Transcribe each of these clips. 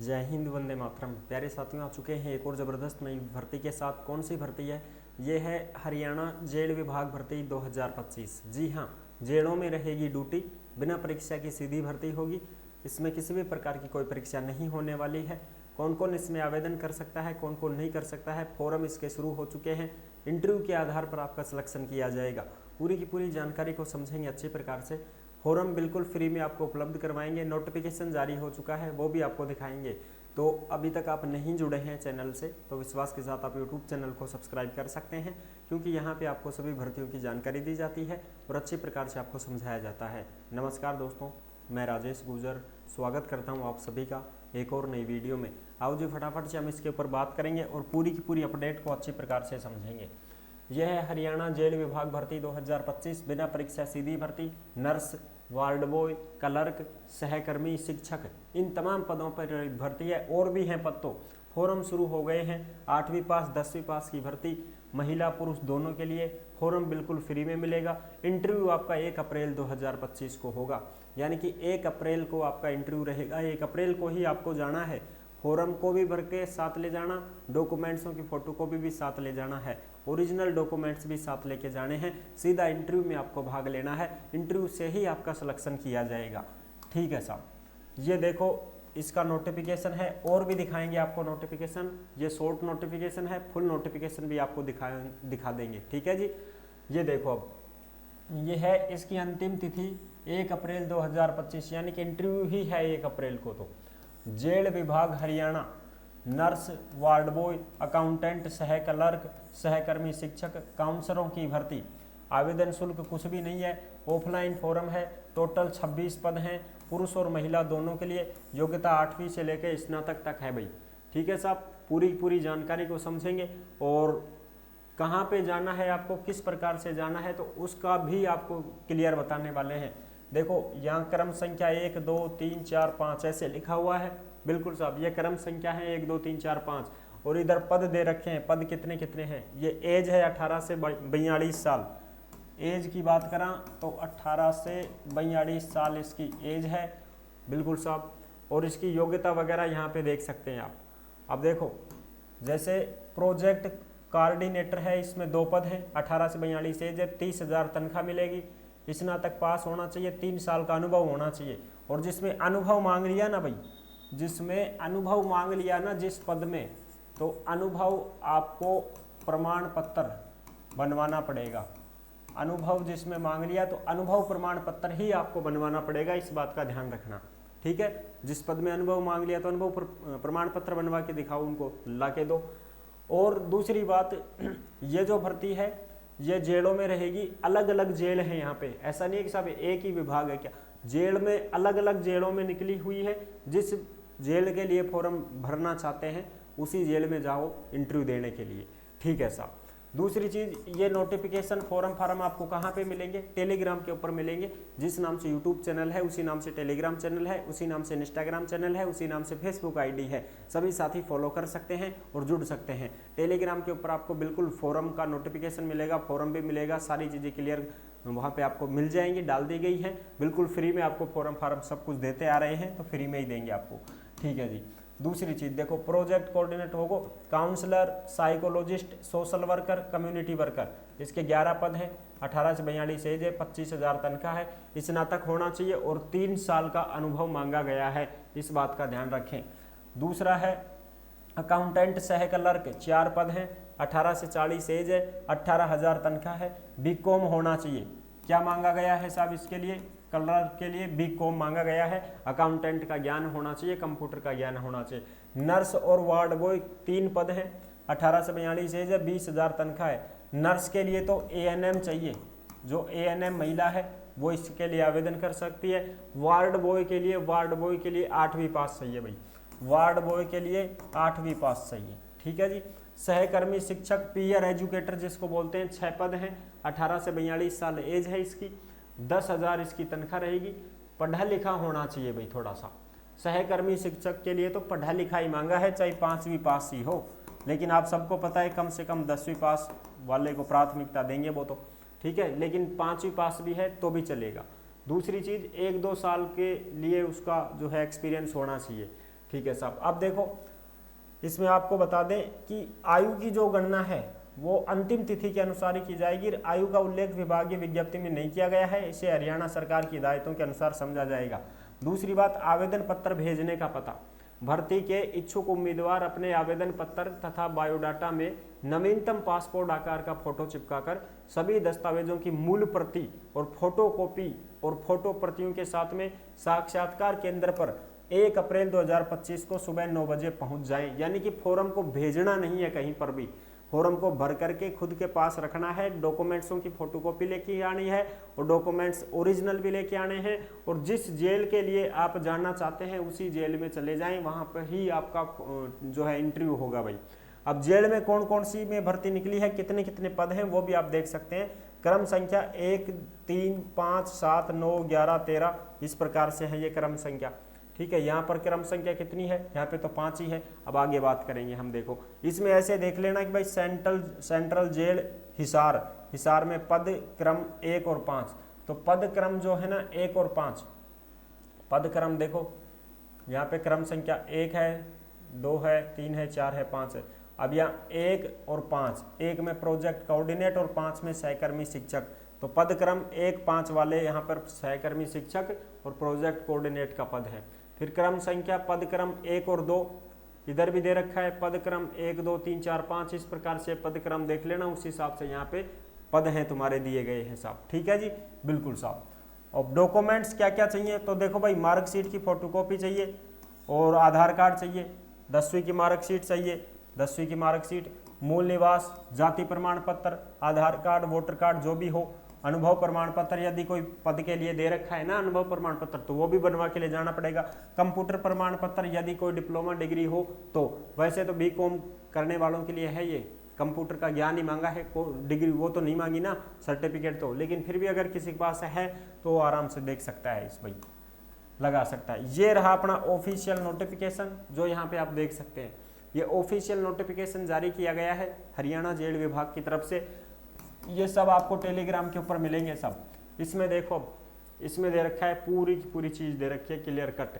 जय हिंद, वंदे मातरम। प्यारे साथियों, आ चुके हैं एक और ज़बरदस्त नई भर्ती के साथ। कौन सी भर्ती है? ये है हरियाणा जेल विभाग भर्ती 2025। जी हाँ, जेलों में रहेगी ड्यूटी, बिना परीक्षा की सीधी भर्ती होगी। इसमें किसी भी प्रकार की कोई परीक्षा नहीं होने वाली है। कौन कौन इसमें आवेदन कर सकता है, कौन कौन नहीं कर सकता है, फॉर्म इसके शुरू हो चुके हैं। इंटरव्यू के आधार पर आपका सिलेक्शन किया जाएगा। पूरी की पूरी जानकारी को समझेंगे अच्छी प्रकार से। फॉर्म बिल्कुल फ्री में आपको उपलब्ध करवाएंगे। नोटिफिकेशन जारी हो चुका है, वो भी आपको दिखाएंगे। तो अभी तक आप नहीं जुड़े हैं चैनल से तो विश्वास के साथ आप यूट्यूब चैनल को सब्सक्राइब कर सकते हैं, क्योंकि यहाँ पे आपको सभी भर्तियों की जानकारी दी जाती है और अच्छी प्रकार से आपको समझाया जाता है। नमस्कार दोस्तों, मैं राजेश गुजर स्वागत करता हूँ आप सभी का एक और नई वीडियो में। आओ जी फटाफट से हम इसके ऊपर बात करेंगे और पूरी की पूरी अपडेट को अच्छी प्रकार से समझेंगे। यह है हरियाणा जेल विभाग भर्ती 2025, बिना परीक्षा सीधी भर्ती। नर्स, वार्ड बॉय, क्लर्क, सहकर्मी, शिक्षक, इन तमाम पदों पर भर्ती है। और भी हैं पद तो। फॉर्म शुरू हो गए हैं। 8वीं पास 10वीं पास की भर्ती, महिला पुरुष दोनों के लिए। फॉर्म बिल्कुल फ्री में मिलेगा। इंटरव्यू आपका 1 अप्रैल 2025 को होगा, यानी कि 1 अप्रैल को आपका इंटरव्यू रहेगा। 1 अप्रैल को ही आपको जाना है। फॉर्म को भी भर के साथ ले जाना, डॉक्यूमेंट्सों की फोटोकॉपी भी साथ ले जाना है, ओरिजिनल डॉक्यूमेंट्स भी साथ लेके जाने हैं। सीधा इंटरव्यू में आपको भाग लेना है। इंटरव्यू से ही आपका सिलेक्शन किया जाएगा। ठीक है साहब, ये देखो इसका नोटिफिकेशन है, और भी दिखाएंगे आपको नोटिफिकेशन। ये शॉर्ट नोटिफिकेशन है, फुल नोटिफिकेशन भी आपको दिखा देंगे। ठीक है जी, ये देखो अब ये है इसकी अंतिम तिथि 1 अप्रैल 2025, यानी कि इंटरव्यू ही है 1 अप्रैल को। तो जेल विभाग Haryana, nurse, ward boy, accountant, सह क्लर्क, सहकर्मी शिक्षक, काउंसलरों की भर्ती। आवेदन शुल्क कुछ भी नहीं है। ऑफलाइन फॉर्म है। टोटल 26 पद हैं, पुरुष और महिला दोनों के लिए। योग्यता 8वीं से लेकर स्नातक तक है भाई। ठीक है साहब, पूरी जानकारी को समझेंगे और कहाँ पे जाना है आपको, किस प्रकार से जाना है, तो उसका भी आपको क्लियर बताने वाले हैं। देखो यहाँ क्रम संख्या 1 2 3 4 5 ऐसे लिखा हुआ है। बिल्कुल साहब, ये क्रम संख्या है 1 2 3 4 5, और इधर पद दे रखे हैं। पद कितने कितने हैं? ये एज है 18 से 42 साल। एज की बात करा तो 18 से 42 साल इसकी एज है। बिल्कुल साहब, और इसकी योग्यता वगैरह यहाँ पे देख सकते हैं आप। अब देखो, जैसे प्रोजेक्ट कोऑर्डिनेटर है, इसमें 2 पद हैं। 18 से 42 एज है। 30,000 तनख्वाह मिलेगी। स्नातक पास होना चाहिए। 3 साल का अनुभव होना चाहिए। और जिसमें अनुभव मांग लिया ना भाई, जिसमें अनुभव मांग लिया ना जिस पद में, तो अनुभव आपको प्रमाण पत्र बनवाना पड़ेगा। अनुभव जिसमें मांग लिया तो अनुभव प्रमाण पत्र ही आपको बनवाना पड़ेगा। इस बात का ध्यान रखना। ठीक है, जिस पद में अनुभव मांग लिया तो अनुभव प्रमाण पत्र बनवा के दिखाओ, उनको ला के दो। और दूसरी बात, ये जो भर्ती है ये जेलों में रहेगी। अलग अलग जेल है यहाँ पे, ऐसा नहीं है कि साहब एक ही विभाग है। क्या जेल में अलग अलग जेलों में निकली हुई है। जिस जेल के लिए फॉर्म भरना चाहते हैं उसी जेल में जाओ इंटरव्यू देने के लिए। ठीक है साहब। दूसरी चीज़, ये नोटिफिकेशन फॉर्म आपको कहाँ पे मिलेंगे? टेलीग्राम के ऊपर मिलेंगे। जिस नाम से यूट्यूब चैनल है उसी नाम से टेलीग्राम चैनल है, उसी नाम से इंस्टाग्राम चैनल है, उसी नाम से फेसबुक आईडी है। सभी साथी फॉलो कर सकते हैं और जुड़ सकते हैं। टेलीग्राम के ऊपर आपको बिल्कुल फॉर्म का नोटिफिकेशन मिलेगा, फॉर्म भी मिलेगा, सारी चीज़ें क्लियर वहाँ पे आपको मिल जाएंगी, डाल दी गई है। बिल्कुल फ्री में आपको फॉर्म सब कुछ देते आ रहे हैं, तो फ्री में ही देंगे आपको। ठीक है जी। दूसरी चीज देखो, प्रोजेक्ट कोऑर्डिनेटर होगा, counsellor, psychologist, social worker, community worker. इसके 11 पद हैं। 18 से 42 एज है। 25,000 तनख्वाह है। स्नातक होना चाहिए और 3 साल का अनुभव मांगा गया है। इस बात का ध्यान रखें। दूसरा है अकाउंटेंट, सह क्लर्क, 4 पद हैं। 18 से 40 एज है। 18,000 तनख्वाह है। बीकॉम होना चाहिए। क्या मांगा गया है साहब इसके लिए? क्लर्क के लिए बीकॉम मांगा गया है। अकाउंटेंट का ज्ञान होना चाहिए, कंप्यूटर का ज्ञान होना चाहिए। नर्स और वार्ड बॉय 3 पद हैं। 18 से 42 एज है। 20,000 तनख्वाह है। नर्स के लिए तो ANM चाहिए। जो ANM महिला है वो इसके लिए आवेदन कर सकती है। वार्ड बॉय के लिए 8वीं पास चाहिए भाई। वार्ड बॉय के लिए 8वीं पास चाहिए। ठीक है जी। सहकर्मी शिक्षक, पीयर एजुकेटर जिसको बोलते हैं, 6 पद हैं। 18 से 42 साल एज है इसकी। 10,000 इसकी तनख्वाह रहेगी। पढ़ा लिखा होना चाहिए भाई थोड़ा सा। सहकर्मी शिक्षक के लिए तो पढ़ा लिखा ही मांगा है, चाहे 5वीं पास ही हो, लेकिन आप सबको पता है कम से कम 10वीं पास वाले को प्राथमिकता देंगे वो तो। ठीक है, लेकिन 5वीं पास भी है तो भी चलेगा। दूसरी चीज़, 1-2 साल के लिए उसका जो है एक्सपीरियंस होना चाहिए। ठीक है साहब। अब देखो इसमें आपको बता दें कि आयु की जो गणना है वो अंतिम तिथि के अनुसार ही की जाएगी। आयु का उल्लेख विभागीय विज्ञप्ति में नहीं किया गया है, इसे हरियाणा सरकार की हिदायतों के अनुसार समझा जाएगा। दूसरी बात, आवेदन पत्र भेजने का पता। भर्ती के इच्छुक उम्मीदवार अपने आवेदन पत्र तथा बायोडाटा में नवीनतम पासपोर्ट आकार का फोटो चिपकाकर सभी दस्तावेजों की मूल प्रति और फोटोकॉपी और फोटो प्रतियों के साथ में साक्षात्कार केंद्र पर 1 अप्रैल 2025 को सुबह 9 बजे पहुंच जाएं। यानी कि फॉर्म को भेजना नहीं है कहीं पर भी, फॉर्म को भर करके खुद के पास रखना है, डॉक्यूमेंट्सों की फोटोकॉपी लेके आनी है और डॉक्यूमेंट्स ओरिजिनल भी लेके आने हैं। और जिस जेल के लिए आप जाना चाहते हैं उसी जेल में चले जाएं, वहां पर ही आपका जो है इंटरव्यू होगा भाई। अब जेल में कौन कौन सी में भर्ती निकली है, कितने कितने पद हैं वो भी आप देख सकते हैं। क्रम संख्या 1, 3, 5, 7, 9, 11, 13 इस प्रकार से है ये क्रम संख्या। ठीक है, यहाँ पर क्रम संख्या कितनी है, यहाँ पे तो 5 ही है। अब आगे बात करेंगे हम। देखो इसमें ऐसे देख लेना कि भाई सेंट्रल जेल हिसार में पद क्रम 1 और 5। तो पद क्रम जो है ना 1 और 5 पद क्रम देखो यहाँ पे क्रम संख्या 1 है, 2 है, 3 है, 4 है, 5 है। अब यहाँ 1 और 5, 1 में प्रोजेक्ट कोऑर्डिनेट और 5 में सहकर्मी शिक्षक। तो पद क्रम 1, 5 वाले यहाँ पर सहकर्मी शिक्षक और प्रोजेक्ट कोऑर्डिनेट का पद है। फिर क्रम संख्या पद क्रम 1 और 2 इधर भी दे रखा है, पद क्रम 1, 2, 3, 4, 5 इस प्रकार से पद क्रम देख लेना, उस हिसाब से यहाँ पे पद हैं तुम्हारे दिए गए हैं साहब। ठीक है जी, बिल्कुल साहब। और डॉक्यूमेंट्स क्या क्या चाहिए, तो देखो भाई मार्कशीट की फोटोकॉपी चाहिए और आधार कार्ड चाहिए, 10वीं की मार्कशीट चाहिए, 10वीं की मार्कशीट, मूल निवास, जाति प्रमाण पत्र, आधार कार्ड, वोटर कार्ड जो भी हो, अनुभव प्रमाण पत्र यदि कोई पद के लिए दे रखा है ना अनुभव प्रमाण पत्र तो वो भी बनवा के ले जाना पड़ेगा। कंप्यूटर प्रमाण पत्र यदि कोई डिप्लोमा डिग्री हो तो, वैसे तो बीकॉम करने वालों के लिए है ये, कंप्यूटर का ज्ञान ही मांगा है, डिग्री वो तो नहीं मांगी ना, सर्टिफिकेट तो, लेकिन फिर भी अगर किसी के पास है तो आराम से देख सकता है, इस भाई लगा सकता है। ये रहा अपना ऑफिशियल नोटिफिकेशन जो यहाँ पे आप देख सकते हैं। ये ऑफिशियल नोटिफिकेशन जारी किया गया है हरियाणा जेल विभाग की तरफ से। ये सब आपको टेलीग्राम के ऊपर मिलेंगे सब। इसमें देखो इसमें दे रखा है पूरी की पूरी चीज़ दे रखी है क्लियर कट,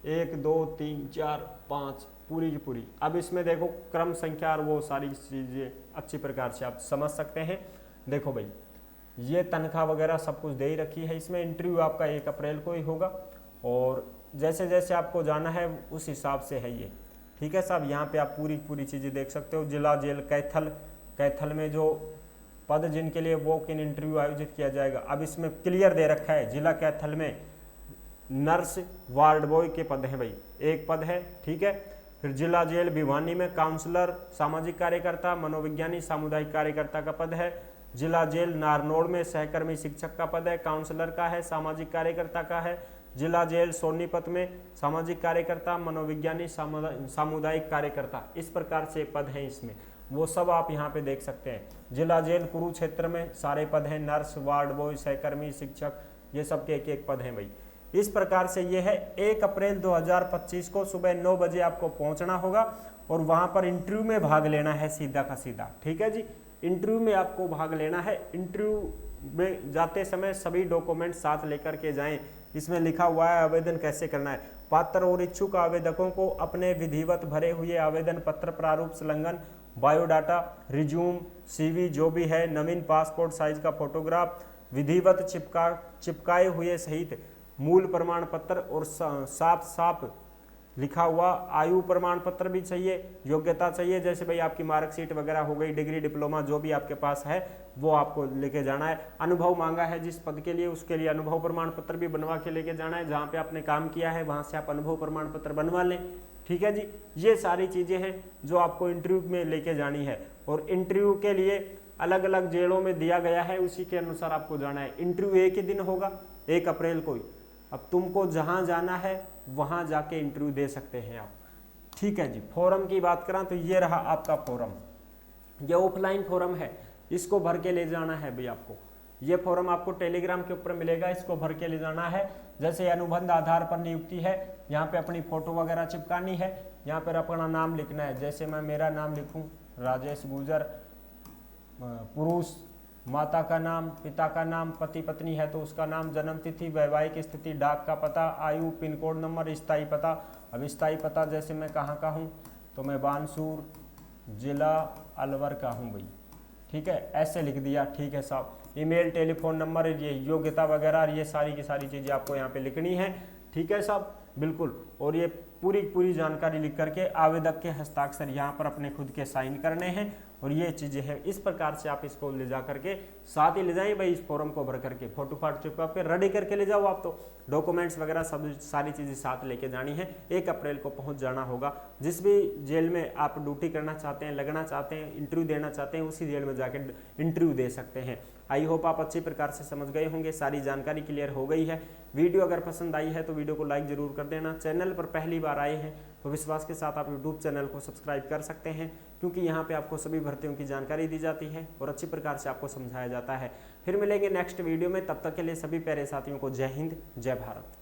1, 2, 3, 4, 5 पूरी की पूरी। अब इसमें देखो क्रम संख्या और वो सारी चीज़ें अच्छी प्रकार से आप समझ सकते हैं। देखो भाई ये तनख्वाह वगैरह सब कुछ दे ही रखी है। इसमें इंटरव्यू आपका 1 अप्रैल को ही होगा और जैसे जैसे आपको जाना है उस हिसाब से है ये। ठीक है साहब, यहाँ पे आप पूरी पूरी चीज़ें देख सकते हो। जिला जेल कैथल में जो पद जिनके लिए वॉक इन इंटरव्यू आयोजित किया जाएगा, अब इसमें क्लियर दे रखा है जिला कैथल में नर्स वार्ड बॉय के पद हैं भाई, 1 पद है। ठीक है, फिर जिला जेल भिवानी में काउंसलर, सामाजिक कार्यकर्ता, मनोविज्ञानी, सामुदायिक कार्यकर्ता का पद है। जिला जेल नारनौल में सहकर्मी शिक्षक का पद है, काउंसलर का है, सामाजिक कार्यकर्ता का है। जिला जेल सोनीपत में सामाजिक कार्यकर्ता, मनोविज्ञानी, सामुदायिक कार्यकर्ता, इस प्रकार से पद हैं इसमें, वो सब आप यहाँ पे देख सकते हैं। जिला जेल कुरुक्षेत्र में सारे पद हैं, नर्स, वार्ड बॉय, सहकर्मी शिक्षक, ये सब के 1-1 पद हैं भाई। इस प्रकार से ये है 1 अप्रैल 2025 को सुबह 9 बजे आपको पहुंचना होगा और वहां पर इंटरव्यू में भाग लेना है सीधा का सीधा। ठीक है जी, इंटरव्यू में आपको भाग लेना है। इंटरव्यू में जाते समय सभी डॉक्यूमेंट साथ लेकर के जाएं। इसमें लिखा हुआ है आवेदन कैसे करना है। पात्र और इच्छुक आवेदकों को अपने विधिवत भरे हुए आवेदन पत्र प्रारूप संलग्न बायोडाटा, रिज्यूम, CV जो भी है, नवीन पासपोर्ट साइज का फोटोग्राफ, विधिवत चिपकाए हुए सहित मूल प्रमाण पत्र और साफ लिखा हुआ आयु प्रमाण पत्र भी चाहिए, योग्यता चाहिए, जैसे भाई आपकी मार्कशीट वगैरह हो गई, डिग्री डिप्लोमा जो भी आपके पास है वो आपको लेके जाना है। अनुभव मांगा है जिस पद के लिए, उसके लिए अनुभव प्रमाण पत्र भी बनवा के लेके जाना है। जहाँ पे आपने काम किया है वहाँ से आप अनुभव प्रमाण पत्र बनवा लें। ठीक है जी, ये सारी चीज़ें हैं जो आपको इंटरव्यू में लेके जानी है और इंटरव्यू के लिए अलग अलग जेलों में दिया गया है, उसी के अनुसार आपको जाना है। इंटरव्यू एक ही दिन होगा, 1 अप्रैल को ही। अब तुमको जहाँ जाना है वहाँ जाके इंटरव्यू दे सकते हैं आप। ठीक है जी, फॉर्म की बात करें तो ये रहा आपका फॉर्म, ये ऑफलाइन फॉर्म है, इसको भर के ले जाना है भाई आपको। ये फॉर्म आपको टेलीग्राम के ऊपर मिलेगा, इसको भर के ले जाना है। जैसे अनुबंध आधार पर नियुक्ति है, यहाँ पे अपनी फोटो वगैरह चिपकानी है, यहाँ पर अपना नाम लिखना है। जैसे मैं मेरा नाम लिखूँ राजेश गुजर, पुरुष, माता का नाम, पिता का नाम, पति पत्नी है तो उसका नाम, जन्म तिथि, वैवाहिक स्थिति, डाक का पता, आयु, पिन कोड नंबर, स्थायी पता। अब स्थायी पता जैसे मैं कहाँ का हूँ तो मैं बानसूर जिला अलवर का हूँ भाई, ठीक है, ऐसे लिख दिया, ठीक है साहब। ईमेल, टेलीफोन नंबर, ये योग्यता वगैरह ये सारी की सारी चीज़ें आपको यहाँ पे लिखनी है, ठीक है साहब, बिल्कुल। और ये पूरी जानकारी लिख करके आवेदक के हस्ताक्षर यहाँ पर अपने खुद के साइन करने हैं और ये चीज़ें हैं। इस प्रकार से आप इसको ले जा करके साथ ही ले जाइए भाई, इस फॉर्म को भर करके फोटो फाट चिपका के रेडी करके ले जाओ आप। तो डॉक्यूमेंट्स वगैरह सब सारी चीज़ें साथ लेके जानी है। 1 अप्रैल को पहुंच जाना होगा। जिस भी जेल में आप ड्यूटी करना चाहते हैं, लगना चाहते हैं, इंटरव्यू देना चाहते हैं, उसी जेल में जाकर इंटरव्यू दे सकते हैं। आई होप आप अच्छी प्रकार से समझ गए होंगे, सारी जानकारी क्लियर हो गई है। वीडियो अगर पसंद आई है तो वीडियो को लाइक जरूर कर देना। चैनल पर पहली बार आए हैं तो विश्वास के साथ आप यूट्यूब चैनल को सब्सक्राइब कर सकते हैं, क्योंकि यहाँ पे आपको सभी भर्तियों की जानकारी दी जाती है और अच्छी प्रकार से आपको समझाया जाता है। फिर मिलेंगे नेक्स्ट वीडियो में, तब तक के लिए सभी प्यारे साथियों को जय हिंद, जय भारत।